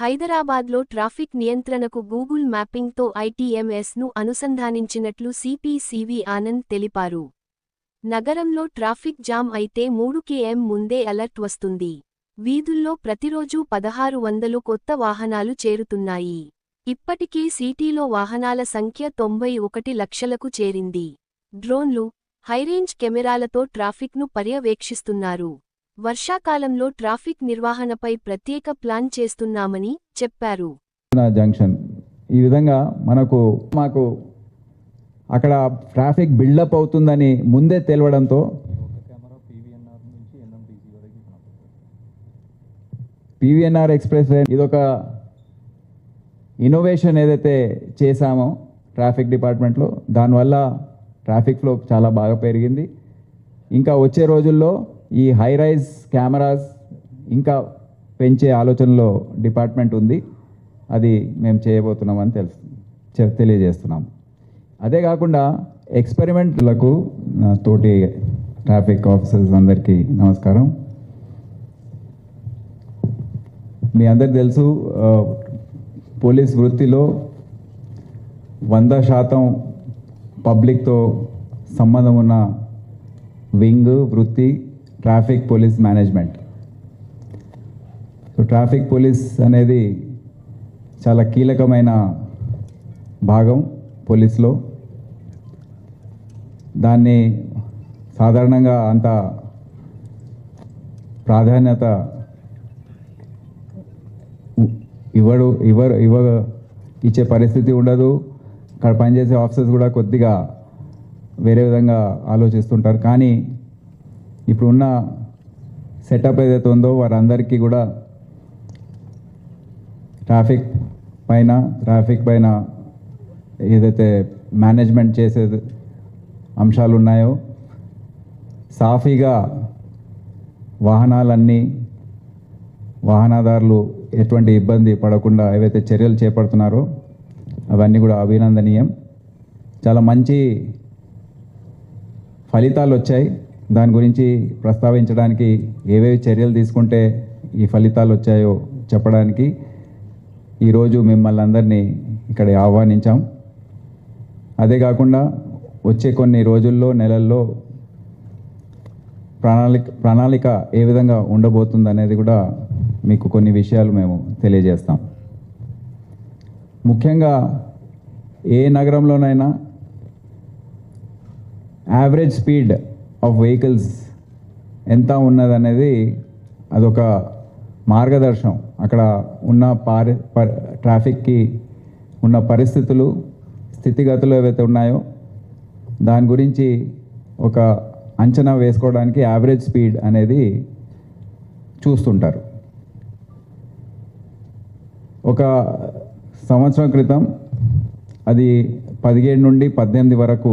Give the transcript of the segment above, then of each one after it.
హైదరాబాద్లో ట్రాఫిక్ నియంత్రణకు Google మ్యాపింగ్తో ఐటీఎంఎస్ను అనుసంధానించినట్లు CP CV Anand తెలిపారు. నగరంలో ట్రాఫిక్ జామ్ అయితే 3 km ముందే అలర్ట్ వస్తుంది. వీధుల్లో ప్రతిరోజూ 1600 కొత్త వాహనాలు చేరుతున్నాయి. ఇప్పటికే సిటీలో వాహనాల సంఖ్య 91 లక్షలకు చేరింది. డ్రోన్లు, హైరేంజ్ కెమెరాలతో ట్రాఫిక్ను పర్యవేక్షిస్తున్నారు. వర్షాకాలంలో ట్రాఫిక్ నిర్వహణపై ప్రత్యేక ప్లాన్ చేస్తున్నామని చెప్పారు. జంక్షన్ ఈ విధంగా మాకు అక్కడ ట్రాఫిక్ బిల్డప్ అవుతుందని ముందే తెలవడంతో పివిఎన్ఆర్ ఎక్స్ప్రెస్ వే ఇదొక ఇన్నోవేషన్ ఏదైతే చేశామో ట్రాఫిక్ డిపార్ట్మెంట్లో, దానివల్ల ట్రాఫిక్ ఫ్లో చాలా బాగా పెరిగింది. ఇంకా వచ్చే రోజుల్లో ఈ హై రైజ్ కెమెరాస్ ఇంకా పెంచే ఆలోచనలో డిపార్ట్మెంట్ ఉంది. అది మేము చేయబోతున్నామని తెలియజేస్తున్నాం. అదే కాకుండా ఎక్స్పెరిమెంట్లకు తోటి ట్రాఫిక్ ఆఫీసర్స్ అందరికీ నమస్కారం. మీ అందరికి తెలుసు, పోలీస్ వృత్తిలో 100% పబ్లిక్తో సంబంధం ఉన్న వింగ్ వృత్తి traffic police management. So traffic police అనేది చాలా కీలకమైన భాగం పోలీస్లో. దాన్ని సాధారణంగా అంత ప్రాధాన్యత ఇచ్చే పరిస్థితి ఉండదు. అక్కడ పనిచేసే ఆఫీసర్స్ కూడా కొద్దిగా వేరే విధంగా ఆలోచిస్తుంటారు. కానీ ఇప్పుడున్న సెటప్ ఏదైతే ఉందో వారందరికీ కూడా ట్రాఫిక్ పైన ఏదైతే మేనేజ్మెంట్ చేసే అంశాలు ఉన్నాయో సాఫీగా వాహనదారులు ఎటువంటి ఇబ్బంది పడకుండా ఏవైతే చర్యలు చేపడుతున్నారో అవన్నీ కూడా అభినందనీయం. చాలా మంచి ఫలితాలు వచ్చాయి. దాని గురించి ప్రస్తావించడానికి ఏవేవి చర్యలు తీసుకుంటే ఈ ఫలితాలు వచ్చాయో చెప్పడానికి ఈరోజు మిమ్మల్ని అందరినీ ఇక్కడ ఆహ్వానించాం. అదే కాకుండా వచ్చే కొన్ని రోజుల్లో, నెలల్లో ప్రణాళిక ఏ విధంగా ఉండబోతుంది అనేది కూడా మీకు కొన్ని విషయాలు మేము తెలియజేస్తాం. ముఖ్యంగా ఏ నగరంలోనైనా యావరేజ్ స్పీడ్ ఆఫ్ వెహికల్స్ ఎంత ఉన్నదనేది అదొక మార్గదర్శనం. అక్కడ ఉన్న ట్రాఫిక్కి ఉన్న పరిస్థితులు, స్థితిగతులు ఏవైతే ఉన్నాయో దాని గురించి ఒక అంచనా వేసుకోవడానికి యావరేజ్ స్పీడ్ అనేది చూస్తుంటారు. ఒక సంవత్సరం క్రితం అది 17 నుండి 18 వరకు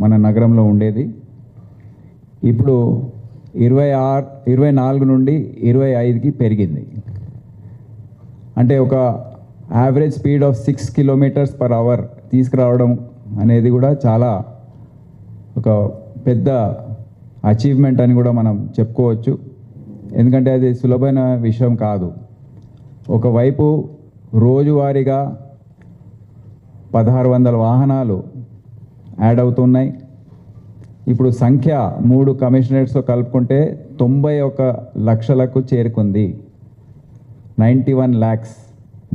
మన నగరంలో ఉండేది. ఇప్పుడు 24 నుండి 25కి పెరిగింది. అంటే ఒక యావరేజ్ స్పీడ్ ఆఫ్ 6 km/h తీసుకురావడం అనేది కూడా చాలా ఒక పెద్ద అచీవ్మెంట్ అని కూడా మనం చెప్పుకోవచ్చు. ఎందుకంటే అది సులభమైన విషయం కాదు. ఒకవైపు రోజువారీగా 1600 వాహనాలు యాడ్ అవుతున్నాయి. ఇప్పుడు సంఖ్య 3 కమిషనరేట్స్తో కలుపుకుంటే 91 లక్షలకు చేరుకుంది. 91 lakhs.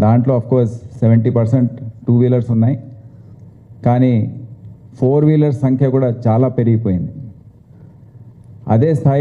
దాంట్లో అఫ్కోర్స్ 70% 2 వీలర్స్ ఉన్నాయి. కానీ 4 వీలర్స్ సంఖ్య కూడా చాలా పెరిగిపోయింది. అదే స్థాయి